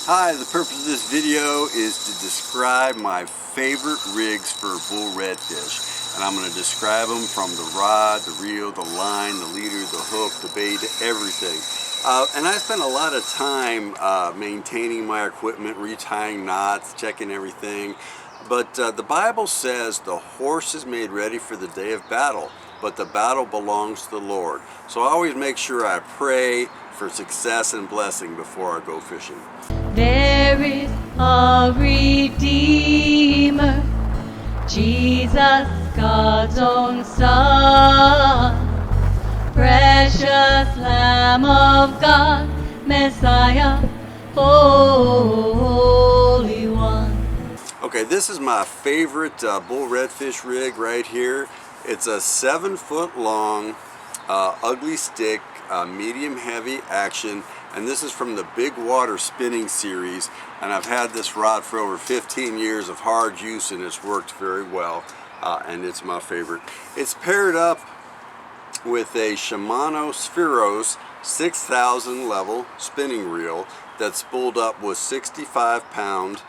Hi, the purpose of this video is to describe my favorite rigs for bull redfish. And I'm going to describe them from the rod, the reel, the line, the leader, the hook, the bait, everything. And I spend a lot of time maintaining my equipment, retying knots, checking everything. But the Bible says the horse is made ready for the day of battle, but the battle belongs to the Lord. So I always make sure I pray for success and blessing before I go fishing. There is a Redeemer, Jesus, God's own Son, precious Lamb of God, Messiah, Holy One. Okay, this is my favorite bull redfish rig right here. It's a 7-foot long, ugly stick, medium heavy action, and this is from the Big Water Spinning series, and I've had this rod for over 15 years of hard use and it's worked very well, and it's my favorite. It's paired up with a Shimano Spheros 6000 level spinning reel that's spooled up with 65-pound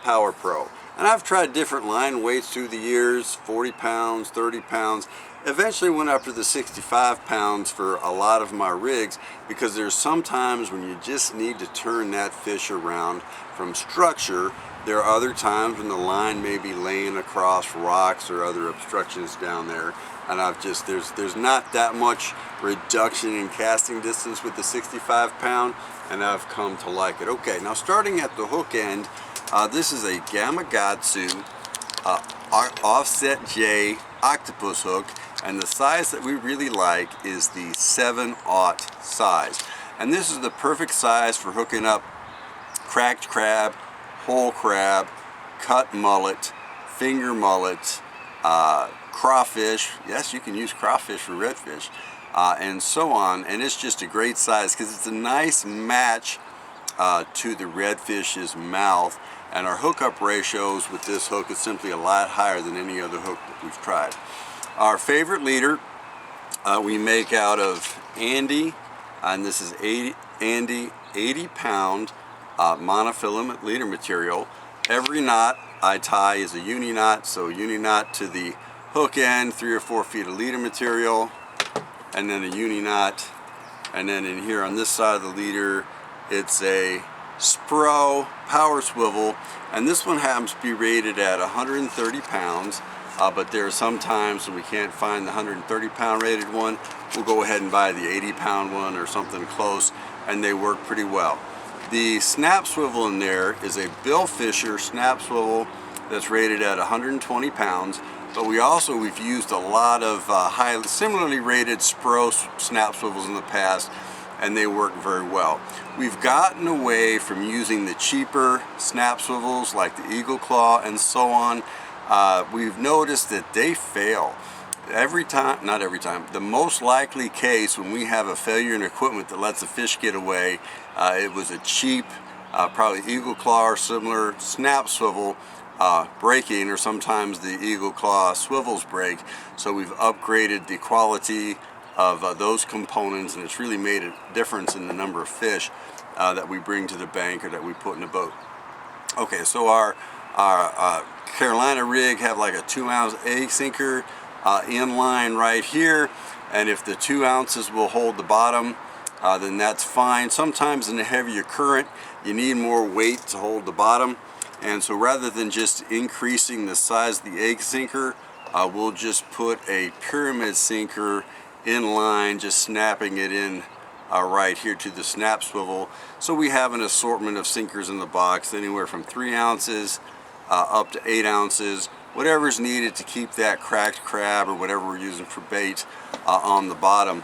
Power Pro. And I've tried different line weights through the years, 40 pounds, 30 pounds. Eventually went up to the 65 pounds for a lot of my rigs, because there's sometimes when you just need to turn that fish around from structure. There are other times when the line may be laying across rocks or other obstructions down there, and there's not that much reduction in casting distance with the 65 pound, and I've come to like it. Okay, now starting at the hook end, this is a Gamakatsu Offset J octopus hook, and the size that we really like is the 7/0 size. And this is the perfect size for hooking up cracked crab, whole crab, cut mullet, finger mullet, crawfish. Yes, you can use crawfish for redfish, and so on. And it's just a great size because it's a nice match to the redfish's mouth. And our hookup ratios with this hook is simply a lot higher than any other hook that we've tried. Our favorite leader we make out of Andy, and this is 80-pound monofilament leader material. Every knot I tie is a uni knot, so uni knot to the hook end, 3 or 4 feet of leader material, and then a uni knot. And then in here on this side of the leader, it's a Spro power swivel, and this one happens to be rated at 130 pounds, but there are some times when we can't find the 130-pound rated one. We'll go ahead and buy the 80-pound one or something close, and they work pretty well. The snap swivel in there is a Bill Fisher snap swivel that's rated at 120 pounds, but we've used a lot of similarly rated Spro snap swivels in the past, and they work very well. We've gotten away from using the cheaper snap swivels like the Eagle Claw and so on. We've noticed that they fail. Not every time, the most likely case when we have a failure in equipment that lets a fish get away, it was a cheap, probably Eagle Claw or similar snap swivel breaking, or sometimes the Eagle Claw swivels break. So we've upgraded the quality of those components, and it's really made a difference in the number of fish that we bring to the bank or that we put in the boat. Okay, so our Carolina rig have like a 2-ounce egg sinker in line right here, and if the 2 ounces will hold the bottom, then that's fine. Sometimes in a heavier current you need more weight to hold the bottom, and so rather than just increasing the size of the egg sinker, we'll just put a pyramid sinker in line, just snapping it in right here to the snap swivel. So we have an assortment of sinkers in the box, anywhere from 3 ounces up to 8 ounces, whatever's needed to keep that cracked crab or whatever we're using for bait on the bottom.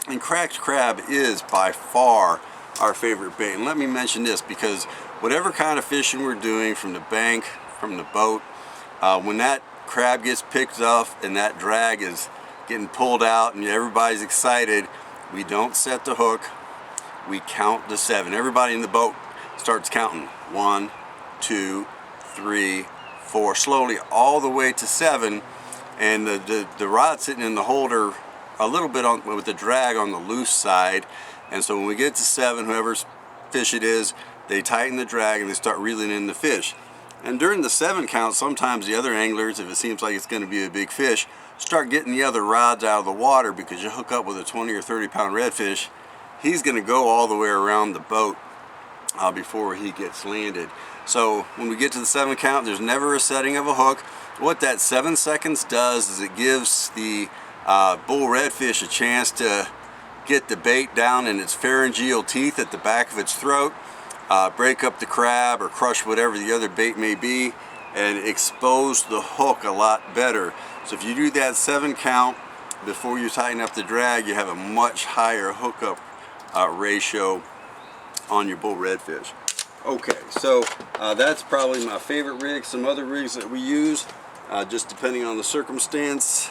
And cracked crab is by far our favorite bait. And let me mention this, because whatever kind of fishing we're doing, from the bank, from the boat, when that crab gets picked up and that drag is getting pulled out and everybody's excited, we don't set the hook, we count to 7. Everybody in the boat starts counting 1, 2, 3, 4, slowly all the way to 7, and the rod sitting in the holder a little bit with the drag on the loose side. And so when we get to 7, whoever's fish it is, they tighten the drag and they start reeling in the fish. And during the 7 count, sometimes the other anglers, if it seems like it's going to be a big fish, start getting the other rods out of the water, because you hook up with a 20 or 30 pound redfish, he's going to go all the way around the boat before he gets landed. So when we get to the 7 count, there's never a setting of a hook. What that 7 seconds does is it gives the bull redfish a chance to get the bait down in its pharyngeal teeth at the back of its throat, break up the crab or crush whatever the other bait may be, and expose the hook a lot better. So if you do that 7 count before you tighten up the drag, you have a much higher hookup ratio on your bull redfish. Okay, so that's probably my favorite rig. Some other rigs that we use, just depending on the circumstance.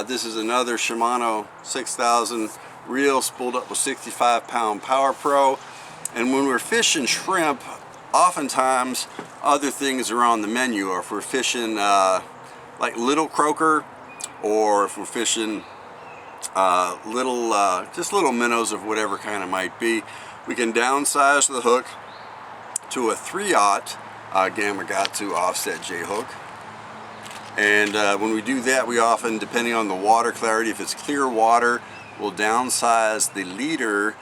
This is another Shimano 6000 reel spooled up with 65 pound Power Pro. And when we're fishing shrimp, oftentimes other things are on the menu. Or if we're fishing like little croaker, or if we're fishing just little minnows of whatever kind it might be, we can downsize the hook to a 3/0 Gamakatsu offset J hook. And when we do that, we often, depending on the water clarity, if it's clear water, we'll downsize the leader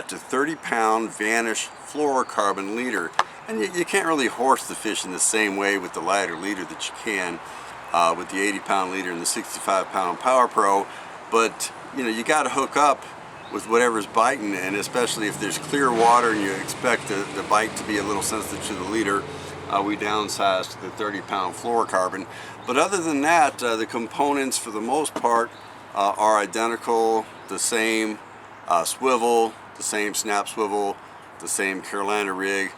to 30 pound Vanish fluorocarbon leader. And you can't really horse the fish in the same way with the lighter leader that you can with the 80 pound leader and the 65 pound Power Pro. But you know, you got to hook up with whatever's biting, and especially if there's clear water and you expect the bite to be a little sensitive to the leader, we downsize to the 30 pound fluorocarbon. But other than that, the components for the most part are identical, the same swivel, the same snap swivel, the same Carolina rig.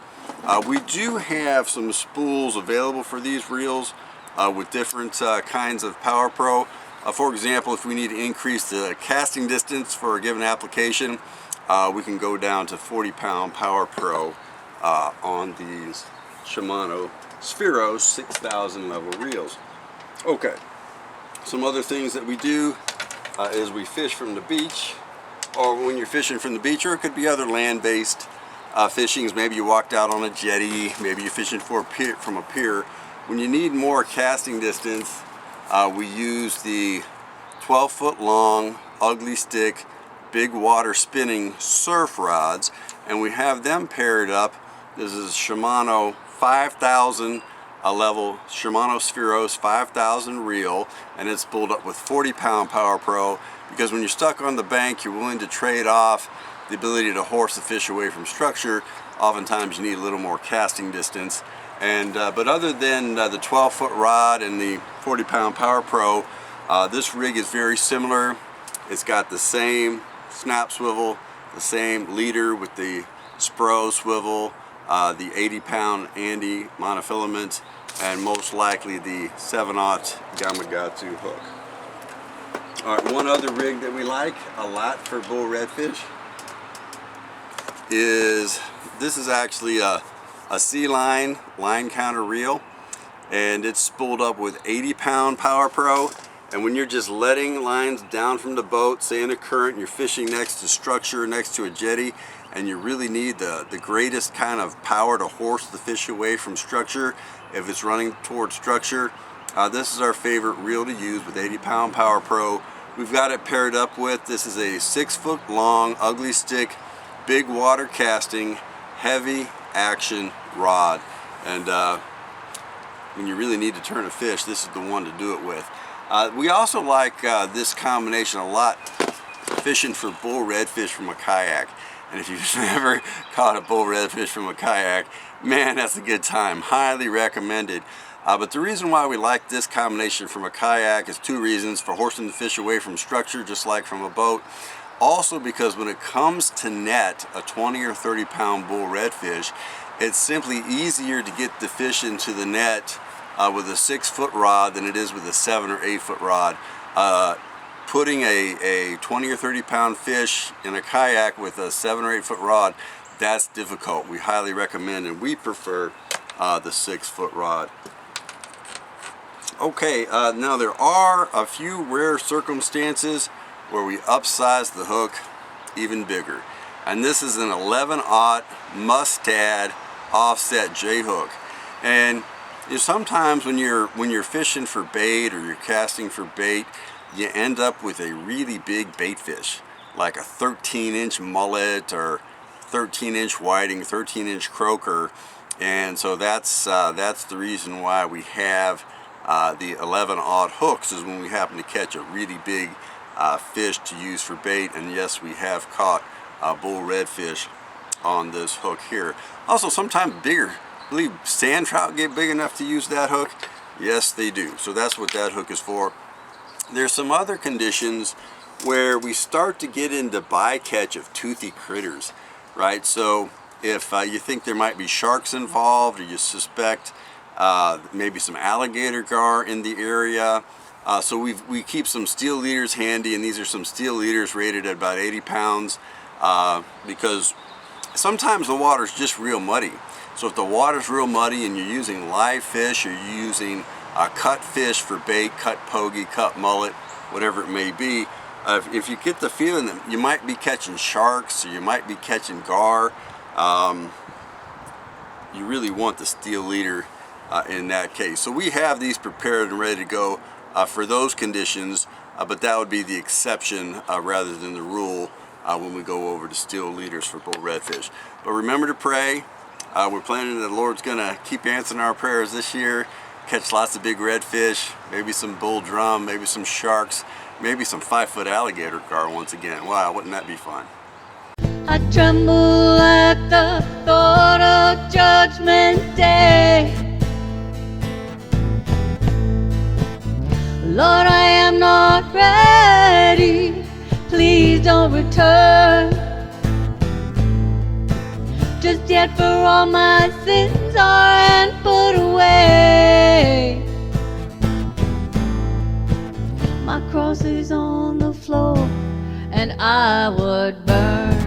We do have some spools available for these reels with different kinds of Power Pro. For example, if we need to increase the casting distance for a given application, we can go down to 40 pound Power Pro on these Shimano Spheros 6000 level reels. Okay, some other things that we do is we fish from the beach, or when you're fishing from the beach, or it could be other land-based fishings. Maybe you walked out on a jetty, maybe you're fishing from a pier. When you need more casting distance, we use the 12-foot long ugly stick big water spinning surf rods, and we have them paired up. This is Shimano 5000 level Shimano Spheros 5000 reel, and it's spooled up with 40 pound Power Pro, because when you're stuck on the bank, you're willing to trade off the ability to horse the fish away from structure. Oftentimes you need a little more casting distance. And but other than the 12-foot rod and the 40 pound Power Pro, this rig is very similar. It's got the same snap swivel, the same leader with the Spro swivel, the 80 pound Andy monofilament, and most likely the 7/0 Gamakatsu hook. All right, one other rig that we like a lot for bull redfish is, this is actually a C-line line counter reel, and it's spooled up with 80 pound Power Pro. And when you're just letting lines down from the boat, say in a current, you're fishing next to structure, next to a jetty, and you really need the greatest kind of power to horse the fish away from structure if it's running towards structure, this is our favorite reel to use with 80 pound Power Pro. We've got it paired up with, this is a 6-foot long ugly stick big water casting heavy action rod, and when you really need to turn a fish, this is the one to do it with. We also like this combination a lot fishing for bull redfish from a kayak. And if you've never caught a bull redfish from a kayak, man, that's a good time. Highly recommended. But the reason why we like this combination from a kayak is 2 reasons: for horsing the fish away from structure, just like from a boat. Also because when it comes to net a 20 or 30 pound bull redfish, it's simply easier to get the fish into the net with a 6-foot rod than it is with a 7 or 8-foot rod. Putting a 20 or 30 pound fish in a kayak with a 7 or 8-foot rod, that's difficult. We highly recommend, and we prefer the 6-foot rod. Okay, now there are a few rare circumstances where we upsize the hook even bigger. and this is an 11/0 Mustad offset J hook. And sometimes when you're fishing for bait or you're casting for bait, you end up with a really big bait fish, like a 13-inch mullet or 13-inch whiting, 13-inch croaker. And so that's the reason why we have the 11/0 hooks, is when we happen to catch a really big fish to use for bait. And yes, we have caught bull redfish on this hook here. Also, sometimes bigger. I believe sand trout get big enough to use that hook. Yes, they do. So that's what that hook is for. There's some other conditions where we start to get into bycatch of toothy critters, right? So if you think there might be sharks involved, or you suspect maybe some alligator gar in the area, so we keep some steel leaders handy, and these are some steel leaders rated at about 80 pounds because sometimes the water's just real muddy. So if the water's real muddy and you're using live fish, or you're using cut fish for bait, cut pogie, cut mullet, whatever it may be, if you get the feeling that you might be catching sharks or you might be catching gar, you really want the steel leader in that case. So we have these prepared and ready to go for those conditions, but that would be the exception rather than the rule when we go over to steel leaders for bull redfish. But remember to pray. We're planning that the Lord's going to keep answering our prayers this year, catch lots of big redfish, maybe some bull drum, maybe some sharks, maybe some 5-foot alligator gar once again. Wow, wouldn't that be fun? I tremble at the thought of Judgment Day. Lord, I am not ready. Please don't return just yet, for all my sins are put away. My cross is on the floor, and I would burn.